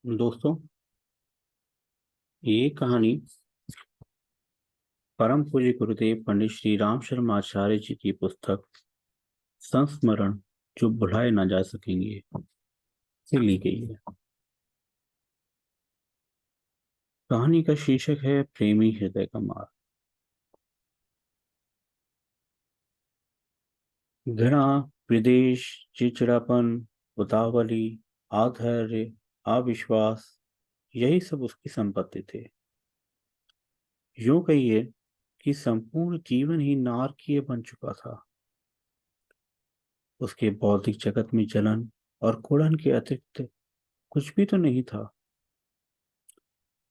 दोस्तों, ये कहानी परम पूज्य गुरुदेव पंडित श्री राम शर्मा आचार्य जी की पुस्तक संस्मरण जो भुलाए ना जा सकेंगे से ली गई है। कहानी का शीर्षक है प्रेमी हृदय का मार्ग। घृणा, विदेश, चिड़चिड़ापन, उतावली, आधैर्य, अविश्वास, यही सब उसकी संपत्ति थे। यूं कहिए कि संपूर्ण जीवन ही नारकीय बन चुका था। उसके बौद्धिक जगत में जलन और कुड़न के अतिरिक्त कुछ भी तो नहीं था।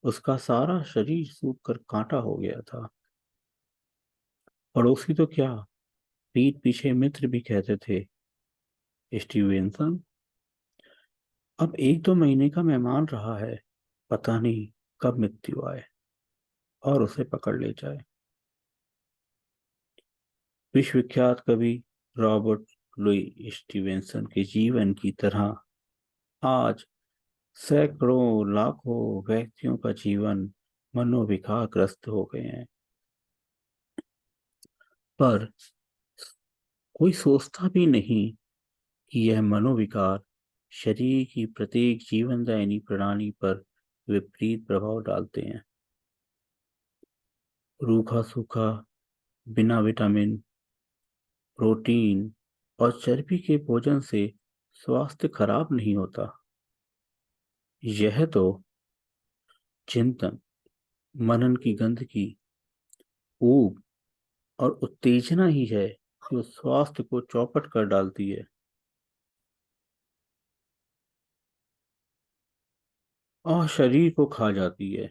उसका सारा शरीर सूख कर कांटा हो गया था। पड़ोसी तो क्या, पीठ पीछे मित्र भी कहते थे, स्टीवेंसन अब 1-2 महीने का मेहमान रहा है, पता नहीं कब मृत्यु आए और उसे पकड़ ले जाए। विश्वविख्यात कवि रॉबर्ट लुई स्टीवेंसन के जीवन की तरह आज सैकड़ों लाखों व्यक्तियों का जीवन मनोविकार ग्रस्त हो गए हैं। पर कोई सोचता भी नहीं कि यह मनोविकार शरीर की प्रत्येक जीवनदायिनी प्रणाली पर विपरीत प्रभाव डालते हैं। रूखा सूखा, बिना विटामिन, प्रोटीन और चर्बी के भोजन से स्वास्थ्य खराब नहीं होता। यह तो चिंतन, मनन की गंदगी, ऊब और उत्तेजना ही है जो स्वास्थ्य को चौपट कर डालती है और शरीर को खा जाती है।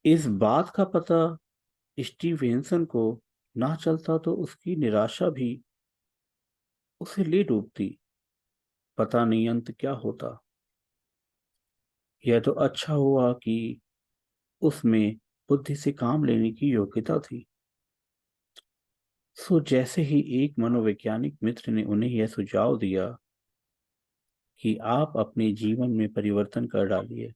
इस बात का पता स्टीवेंसन को ना चलता तो उसकी निराशा भी उसे ले डूबती। पता नहीं अंत क्या होता। यह तो अच्छा हुआ कि उसमें बुद्धि से काम लेने की योग्यता थी। सो जैसे ही एक मनोवैज्ञानिक मित्र ने उन्हें यह सुझाव दिया कि आप अपने जीवन में परिवर्तन कर डालिए,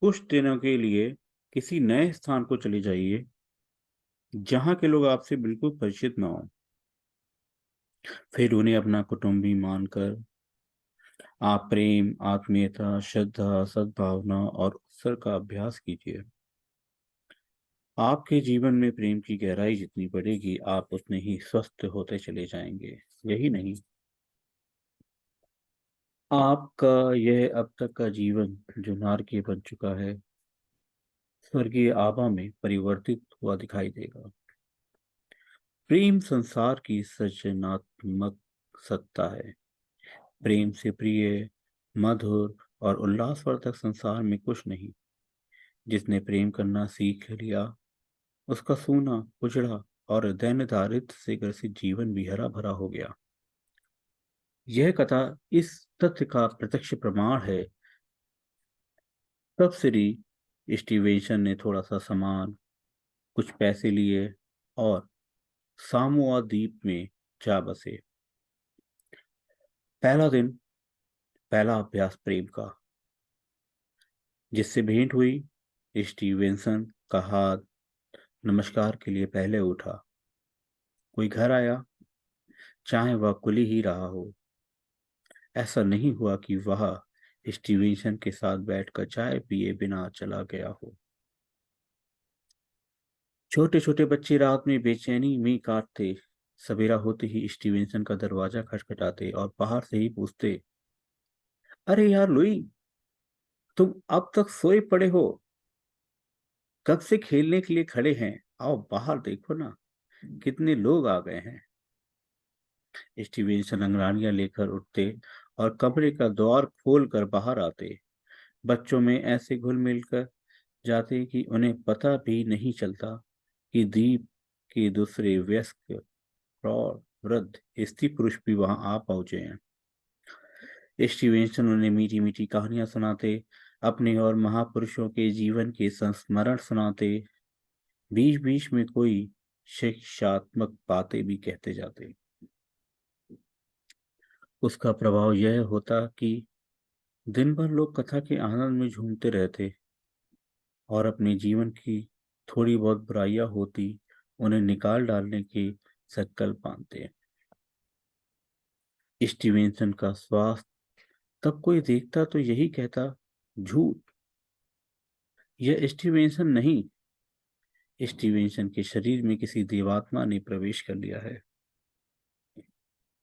कुछ दिनों के लिए किसी नए स्थान को चले जाइए जहां के लोग आपसे बिल्कुल परिचित न हो। फिर उन्हें अपना कुटुंबी मानकर आप प्रेम, आत्मीयता, श्रद्धा, सद्भावना और उत्सर्ग का अभ्यास कीजिए। आपके जीवन में प्रेम की गहराई जितनी बढ़ेगी, आप उतने ही स्वस्थ होते चले जाएंगे। यही नहीं, आपका यह अब तक का जीवन जो नारकीय बन चुका है, स्वर्गीय आभा में परिवर्तित हुआ दिखाई देगा। प्रेम संसार की सृजनात्मक सत्ता है। प्रेम से प्रिय, मधुर और उल्लासवर्धक संसार में कुछ नहीं। जिसने प्रेम करना सीख लिया, उसका सूना, उजड़ा और दैन्य दारिद्र्य से ग्रसित जीवन भी हरा भरा हो गया। यह कथा इस तथ्य का प्रत्यक्ष प्रमाण है। तब श्री स्टीवेंसन ने थोड़ा सा सामान, कुछ पैसे लिए और सामोआ द्वीप में जा बसे। पहला दिन, पहला अभ्यास प्रेम का। जिससे भेंट हुई, स्टीवेंसन का हाथ नमस्कार के लिए पहले उठा। कोई घर आया, चाहे वह कुली ही रहा हो। ऐसा नहीं हुआ कि वह स्टीवेंसन के साथ बैठकर चाय पिए बिना चला गया हो। छोटे छोटे बच्चे रात में बेचैनी में काटते। सवेरा होते ही स्टीवेंसन का दरवाजा खटखटाते और बाहर से ही पूछते, अरे यार लुई, तुम अब तक सोए पड़े हो? कब से खेलने के लिए खड़े हैं? आओ बाहर देखो ना, कितने लोग आ गए हैं। स्टीवेंसन अंगड़ाइयां लेकर उठते और कमरे का द्वार खोल कर बाहर आते। बच्चों में ऐसे घुल मिल कर जाते कि उन्हें पता भी नहीं चलता कि द्वीप के दूसरे वयस्क, प्रौढ़, वृद्ध, स्त्री पुरुष भी वहां आ पहुंचे हैं। स्टीवेंसन उन्हें मीठी मीठी कहानियां सुनाते, अपने और महापुरुषों के जीवन के संस्मरण सुनाते। बीच बीच में कोई शिक्षात्मक बातें भी कहते जाते। उसका प्रभाव यह होता कि दिन भर लोग कथा के आनंद में झूमते रहते और अपने जीवन की थोड़ी बहुत बुराइयां होती उन्हें निकाल डालने के संकल्प बांधते। स्टीवेंसन का स्वास्थ्य तब कोई देखता तो यही कहता, झूठ, यह स्टीवेंसन नहीं, स्टीवेंसन के शरीर में किसी देवात्मा ने प्रवेश कर लिया है।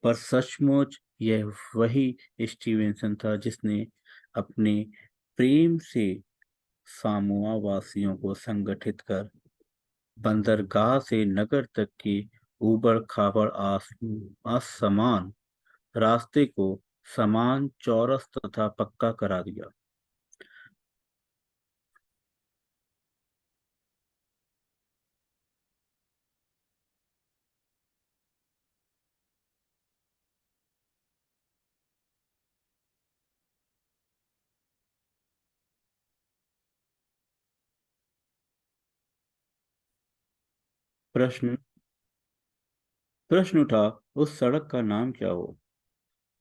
पर सचमुच यह वही स्टीवेंसन था जिसने अपने प्रेम से सामोआ वासियों को संगठित कर बंदरगाह से नगर तक के ऊबड़ खाबड़ असमान रास्ते को समान, चौरस तथा पक्का करा दिया। प्रश्न प्रश्न उठा, उस सड़क का नाम क्या हो?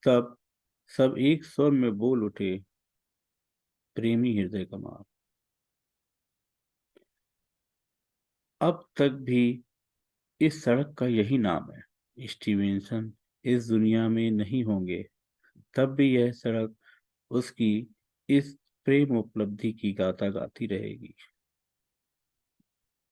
तब सब एक स्वर में बोल उठे, प्रेमी हृदय कमार। अब तक भी इस सड़क का यही नाम है। स्टीवेंसन इस दुनिया में नहीं होंगे, तब भी यह सड़क उसकी इस प्रेम उपलब्धि की गाथा गाती रहेगी।